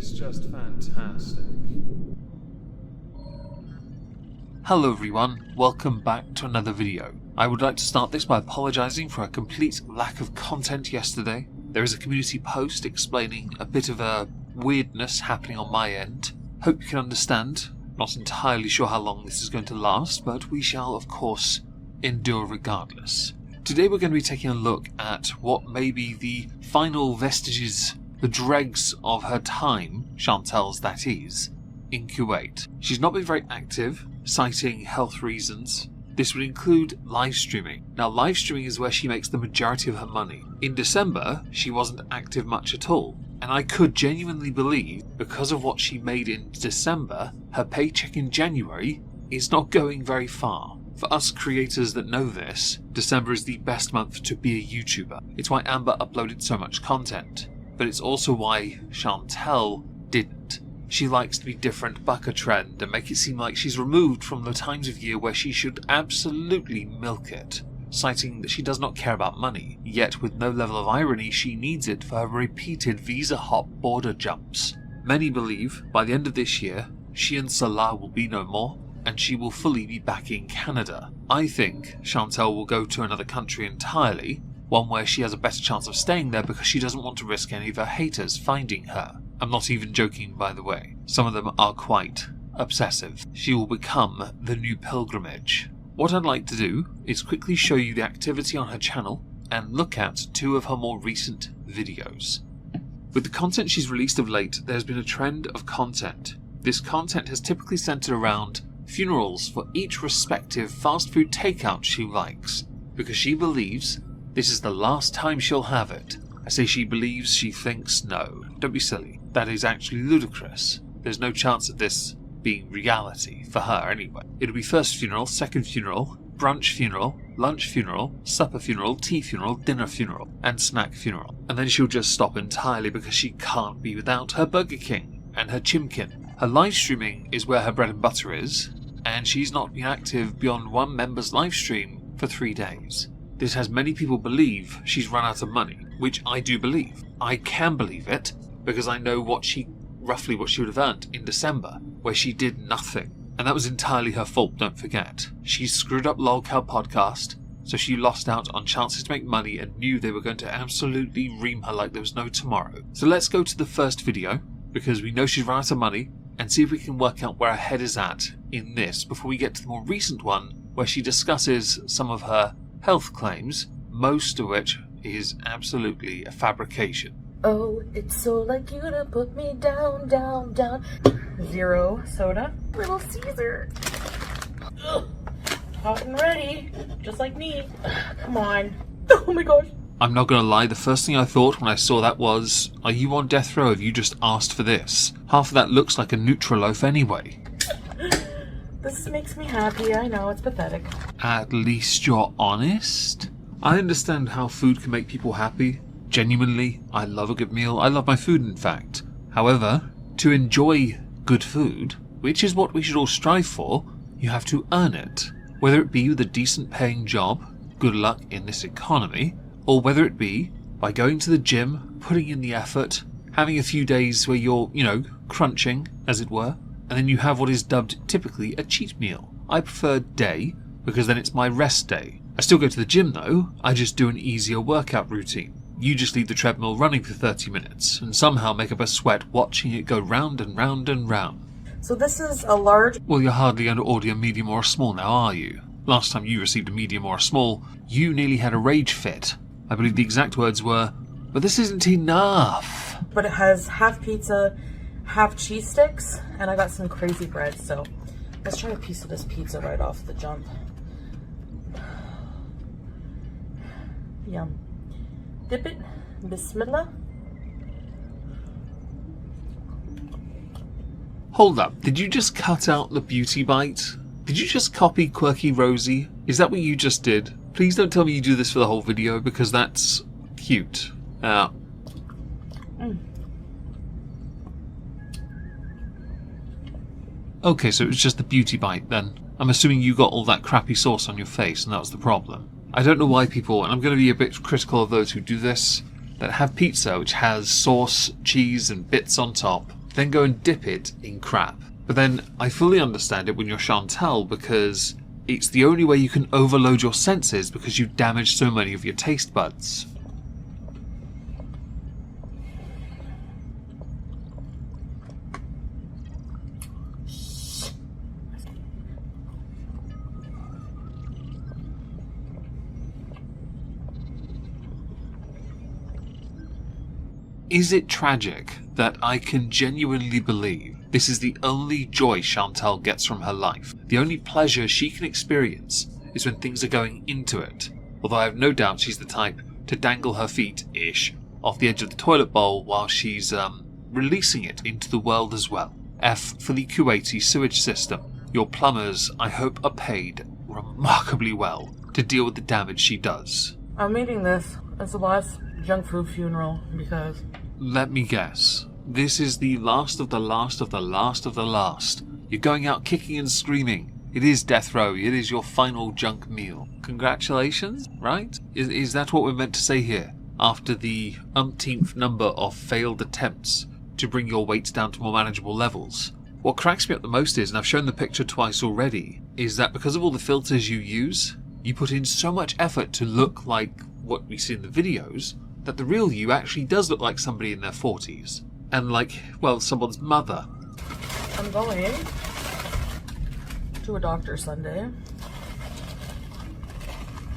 is just fantastic. Hello everyone, welcome back to another video. I would like to start this by apologising for a complete lack of content yesterday. There is a community post explaining a bit of a weirdness happening on my end. Hope you can understand. Not entirely sure how long this is going to last, but we shall of course endure regardless. Today we're going to be taking a look at what may be the final vestiges, the dregs of her time, Chantal's that is, in Kuwait. She's not been very active, citing health reasons. This would include live streaming. Now live streaming is where she makes the majority of her money. In December, she wasn't active much at all. And I could genuinely believe, because of what she made in December, her paycheck in January is not going very far. For us creators that know this, December is the best month to be a YouTuber. It's why Amber uploaded so much content. But it's also why Chantal didn't. She likes to be different, buck a trend, and make it seem like she's removed from the times of year where she should absolutely milk it, citing that she does not care about money, yet with no level of irony she needs it for her repeated visa hop border jumps. Many believe by the end of this year, she and Salah will be no more, and she will fully be back in Canada. I think Chantal will go to another country entirely, one where she has a better chance of staying there because she doesn't want to risk any of her haters finding her. I'm not even joking, by the way. Some of them are quite obsessive. She will become the new pilgrimage. What I'd like to do is quickly show you the activity on her channel and look at two of her more recent videos. With the content she's released of late, there's been a trend of content. This content has typically centered around funerals for each respective fast food takeout she likes, because she believes this is the last time she'll have it. I say she believes, she thinks, no. Don't be silly. That is actually ludicrous. There's no chance of this being reality, for her anyway. It'll be first funeral, second funeral, brunch funeral, lunch funeral, supper funeral, tea funeral, dinner funeral, and snack funeral. And then she'll just stop entirely because she can't be without her Burger King and her Chimkin. Her live streaming is where her bread and butter is, and she's not been active beyond one member's live stream for 3 days. This has many people believe she's run out of money, which I do believe. I can believe it because I know roughly what she would have earned in December, where she did nothing. And that was entirely her fault, don't forget. She screwed up Lolcow podcast, so she lost out on chances to make money and knew they were going to absolutely ream her like there was no tomorrow. So let's go to the first video, because we know she's run out of money, and see if we can work out where her head is at in this before we get to the more recent one, where she discusses some of her health claims, most of which is absolutely a fabrication. Oh, it's so like you to put me down, down, down. Zero soda. Little Caesar. Ugh. Hot and ready, just like me. Come on. Oh my gosh. I'm not gonna lie, the first thing I thought when I saw that was, are you on death row? Have you just asked for this? Half of that looks like a Nutriloaf anyway. This makes me happy, I know, it's pathetic. At least you're honest? I understand how food can make people happy. Genuinely, I love a good meal. I love my food, in fact. However, to enjoy good food, which is what we should all strive for, you have to earn it. Whether it be with a decent paying job, good luck in this economy, or whether it be by going to the gym, putting in the effort, having a few days where you're, crunching, as it were, and then you have what is dubbed typically a cheat meal. I prefer day, because then it's my rest day. I still go to the gym though, I just do an easier workout routine. You just leave the treadmill running for 30 minutes, and somehow make up a sweat watching it go round and round and round. So this is a large... Well, you're hardly going to order a medium or a small now, are you? Last time you received a medium or a small, you nearly had a rage fit. I believe the exact words were, but this isn't enough. But it has half pizza, half cheese sticks, and I got some crazy bread, so let's try a piece of this pizza right off the jump. Yum. Dip it. Bismillah. Hold up, did you just cut out the beauty bite? Did you just copy Quirky Rosie? Is that what you just did? Please don't tell me you do this for the whole video, because that's cute. Okay, so it was just the beauty bite then. I'm assuming you got all that crappy sauce on your face and that was the problem. I don't know why people, and I'm going to be a bit critical of those who do this, that have pizza which has sauce, cheese and bits on top, then go and dip it in crap. But then I fully understand it when you're Chantal, because it's the only way you can overload your senses because you've damaged so many of your taste buds. Is it tragic that I can genuinely believe this is the only joy Chantal gets from her life? The only pleasure she can experience is when things are going into it. Although I have no doubt she's the type to dangle her feet-ish off the edge of the toilet bowl while she's releasing it into the world as well. F for the Kuwaiti sewage system. Your plumbers, I hope, are paid remarkably well to deal with the damage she does. I'm eating this as the last junk food funeral because... Let me guess. This is the last of the last of the last of the last. You're going out kicking and screaming. It is death row. It is your final junk meal. Congratulations, right? Is that what we're meant to say here? After the umpteenth number of failed attempts to bring your weight down to more manageable levels. What cracks me up the most is, and I've shown the picture twice already, is that because of all the filters you use, you put in so much effort to look like what we see in the videos, that the real you actually does look like somebody in their 40s. And like, well, someone's mother. I'm going to a doctor Sunday.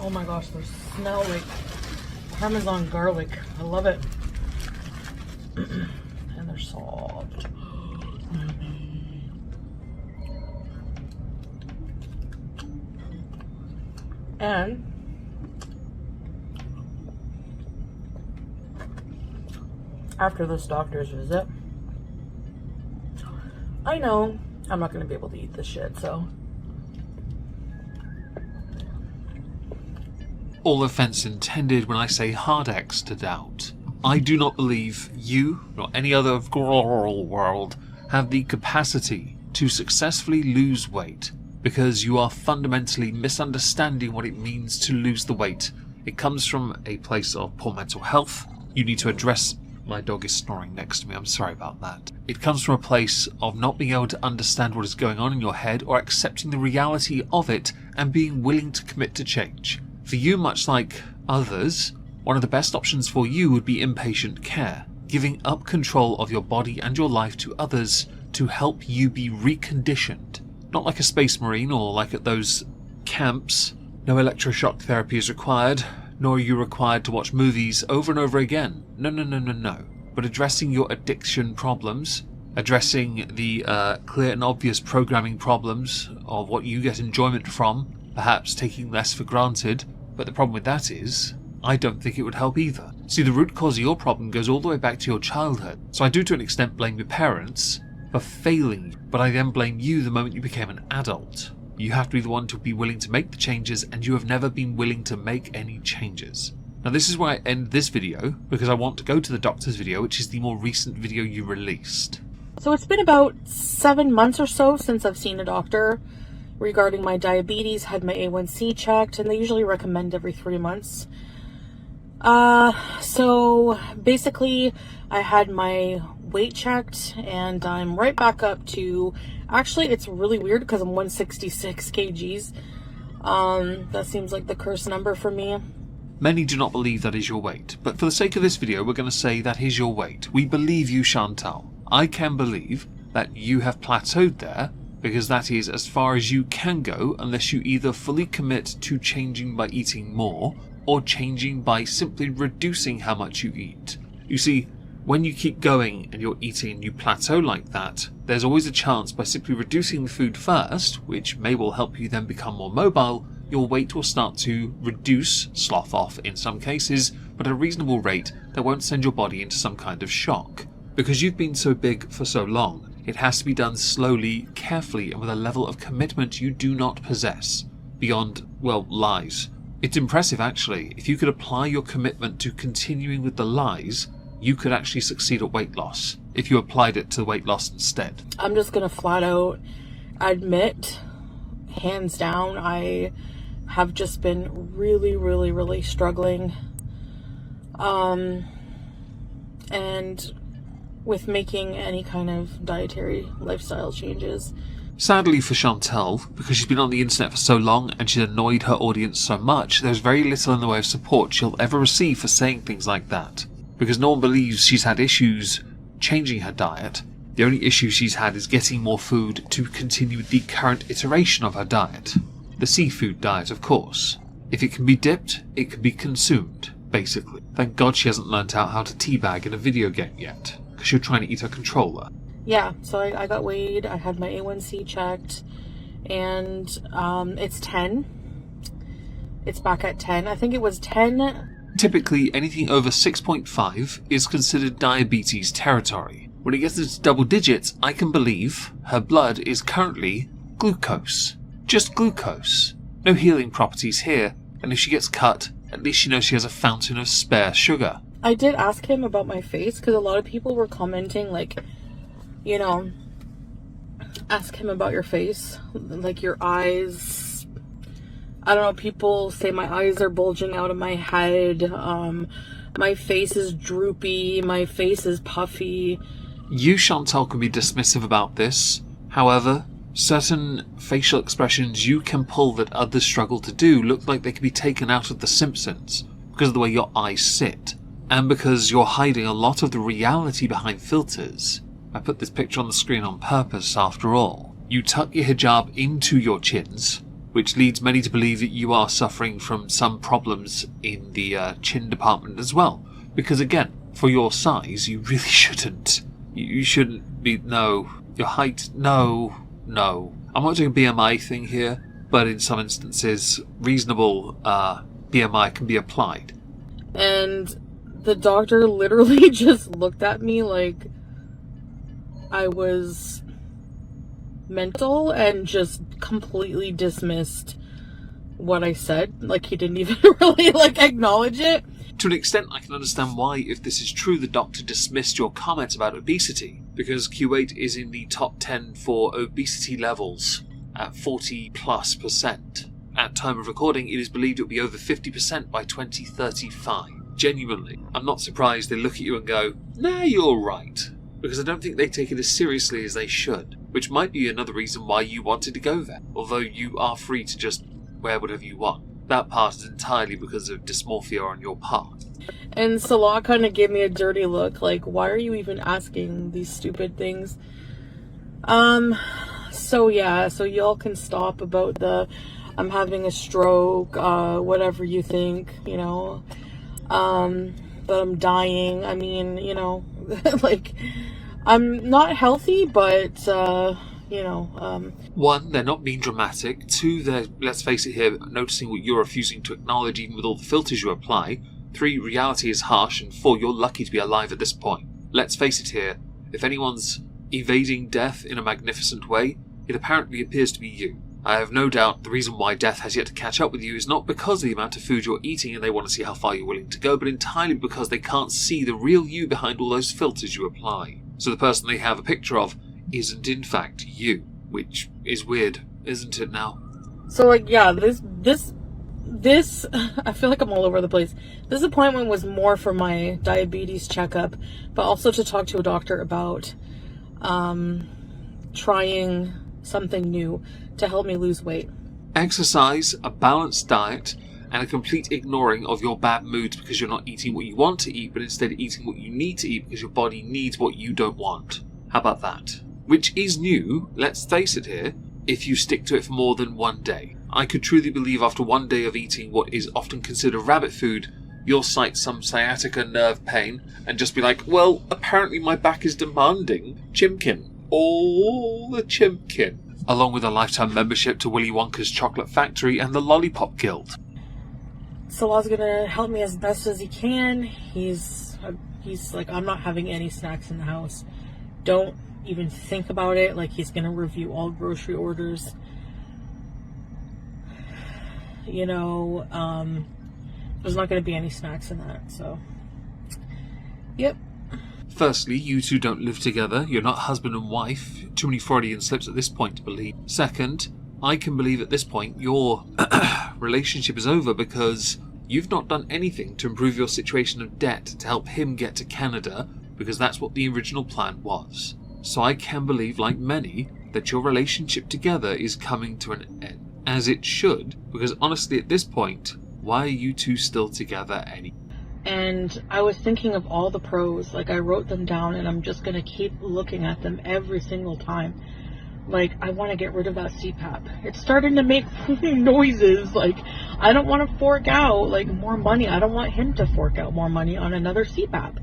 Oh my gosh, they smell like Parmesan garlic. I love it. And they're soft. And after this doctor's visit, I know I'm not going to be able to eat this shit, so. All offence intended when I say hard X to doubt. I do not believe you, nor any other girl world, have the capacity to successfully lose weight, because you are fundamentally misunderstanding what it means to lose the weight. It comes from a place of poor mental health. You need to address... My dog is snoring next to me, I'm sorry about that. It comes from a place of not being able to understand what is going on in your head or accepting the reality of it and being willing to commit to change. For you, much like others, one of the best options for you would be inpatient care, giving up control of your body and your life to others to help you be reconditioned. Not like a space marine or like at those camps. No electroshock therapy is required, nor are you required to watch movies over and over again. No. But addressing your addiction problems, addressing the clear and obvious programming problems of what you get enjoyment from, perhaps taking less for granted, but the problem with that is, I don't think it would help either. See, the root cause of your problem goes all the way back to your childhood, so I do to an extent blame your parents for failing you, but I then blame you the moment you became an adult. You have to be the one to be willing to make the changes, and you have never been willing to make any changes. Now this is where I end this video, because I want to go to the doctor's video, which is the more recent video you released. So it's been about 7 months or so since I've seen a doctor regarding my diabetes, had my A1C checked, and they usually recommend every 3 months. So basically I had my weight checked, and I'm right back up to... Actually, it's really weird because I'm 166 kgs. That seems like the cursed number for me. Many do not believe that is your weight, but for the sake of this video, we're going to say that is your weight. We believe you, Chantal. I can believe that you have plateaued there, because that is as far as you can go unless you either fully commit to changing by eating more, or changing by simply reducing how much you eat. You see, when you keep going and you're eating and you plateau like that, there's always a chance by simply reducing the food first, which may well help you then become more mobile, your weight will start to reduce, slough off in some cases, but at a reasonable rate that won't send your body into some kind of shock. Because you've been so big for so long, it has to be done slowly, carefully, and with a level of commitment you do not possess. Beyond, well, lies. It's impressive actually. If you could apply your commitment to continuing with the lies, you could actually succeed at weight loss if you applied it to weight loss instead. I'm just gonna flat out admit, hands down, I have just been really struggling. And with making any kind of dietary lifestyle changes. Sadly for Chantal, because she's been on the internet for so long and she's annoyed her audience so much, there's very little in the way of support she'll ever receive for saying things like that. Because no one believes she's had issues changing her diet. The only issue she's had is getting more food to continue the current iteration of her diet. The seafood diet, of course. If it can be dipped, it can be consumed, basically. Thank God she hasn't learnt out how to teabag in a video game yet, because she's trying to eat her controller. Yeah, so I got weighed, I had my A1C checked, and it's 10. It's back at 10. I think it was 10. Typically, anything over 6.5 is considered diabetes territory. When it gets into double digits, I can believe her blood is currently glucose. Just glucose. No healing properties here, and if she gets cut, at least she knows she has a fountain of spare sugar. I did ask him about my face, because a lot of people were commenting, like, you know, ask him about your face, like your eyes. I don't know, people say my eyes are bulging out of my head, my face is droopy, my face is puffy. You, Chantal, can be dismissive about this. However, certain facial expressions you can pull that others struggle to do look like they could be taken out of The Simpsons because of the way your eyes sit, and because you're hiding a lot of the reality behind filters. I put this picture on the screen on purpose, after all. You tuck your hijab into your chins, which leads many to believe that you are suffering from some problems in the chin department as well. Because again, for your size, you really shouldn't. You shouldn't be, no. Your height, no. I'm not doing a BMI thing here, but in some instances, reasonable BMI can be applied. And the doctor literally just looked at me like I was mental and just completely dismissed what I said. Like, he didn't even really, like, acknowledge it. To an extent, I can understand why, if this is true, the doctor dismissed your comments about obesity, because Kuwait is in the top 10 for obesity levels at 40+%. At time of recording, it is believed it will be over 50% by 2035. Genuinely, I'm not surprised they look at you and go, nah, you're right. Because I don't think they take it as seriously as they should, which might be another reason why you wanted to go there, although you are free to just wear whatever you want. That part is entirely because of dysmorphia on your part. And Salah kind of gave me a dirty look, like, why are you even asking these stupid things? So yeah, so y'all can stop about the, I'm having a stroke, whatever you think, you know, that I'm dying. I mean, you know, like, I'm not healthy, but, you know, One, they're not being dramatic. Two, they're, let's face it here, noticing what you're refusing to acknowledge even with all the filters you apply. Three, reality is harsh. And four, you're lucky to be alive at this point. Let's face it here, if anyone's evading death in a magnificent way, it apparently appears to be you. I have no doubt the reason why death has yet to catch up with you is not because of the amount of food you're eating and they want to see how far you're willing to go, but entirely because they can't see the real you behind all those filters you apply. So the person they have a picture of isn't in fact you, which is weird, isn't it now? So, like, yeah, this, I feel like I'm all over the place. This appointment was more for my diabetes checkup, but also to talk to a doctor about trying something new to help me lose weight. Exercise, a balanced diet, and a complete ignoring of your bad moods because you're not eating what you want to eat, but instead eating what you need to eat because your body needs what you don't want. How about that? Which is new, let's face it here, if you stick to it for more than one day. I could truly believe after one day of eating what is often considered rabbit food, you'll cite some sciatica nerve pain and just be like, well, apparently my back is demanding chimkin. All the chimkin. Along with a lifetime membership to Willy Wonka's Chocolate Factory and the Lollipop Guild. Salah's gonna help me as best as he can. He's like, I'm not having any snacks in the house. Don't even think about it. Like, he's gonna review all grocery orders. You know, there's not gonna be any snacks in that, so. Yep. Firstly, you two don't live together. You're not husband and wife. Too many Freudian slips at this point to believe. Second, I can believe at this point your relationship is over because you've not done anything to improve your situation of debt to help him get to Canada, because that's what the original plan was. So I can believe, like many, that your relationship together is coming to an end. As it should, because honestly at this point, why are you two still together anyway? And I was thinking of all the pros, like I wrote them down and I'm just going to keep looking at them every single time. Like, I want to get rid of that CPAP. It's starting to make noises. Like, I don't want to fork out, like, more money. I don't want him to fork out more money on another CPAP.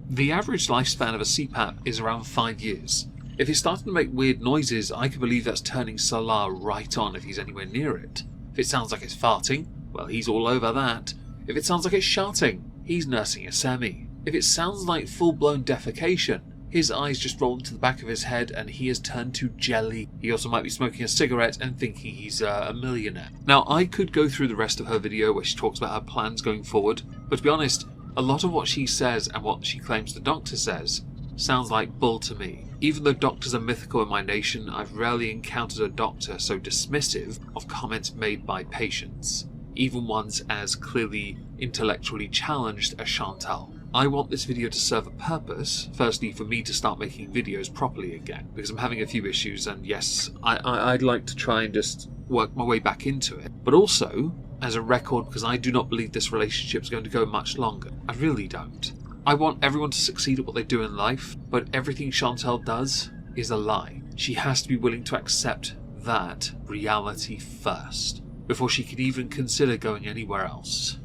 The average lifespan of a CPAP is around 5 years. If it's starting to make weird noises, I can believe that's turning Salah right on if he's anywhere near it. If it sounds like it's farting, well, he's all over that. If it sounds like it's shouting, he's nursing a semi. If it sounds like full-blown defecation, his eyes just roll into the back of his head and he has turned to jelly. He also might be smoking a cigarette and thinking he's a millionaire. Now, I could go through the rest of her video where she talks about her plans going forward, but to be honest, a lot of what she says and what she claims the doctor says sounds like bull to me. Even though doctors are mythical in my nation, I've rarely encountered a doctor so dismissive of comments made by patients, even ones as clearly intellectually challenged as Chantal. I want this video to serve a purpose, firstly for me to start making videos properly again, because I'm having a few issues and yes, I'd like to try and just work my way back into it, but also as a record because I do not believe this relationship is going to go much longer. I really don't. I want everyone to succeed at what they do in life, but everything Chantal does is a lie. She has to be willing to accept that reality first, before she could even consider going anywhere else.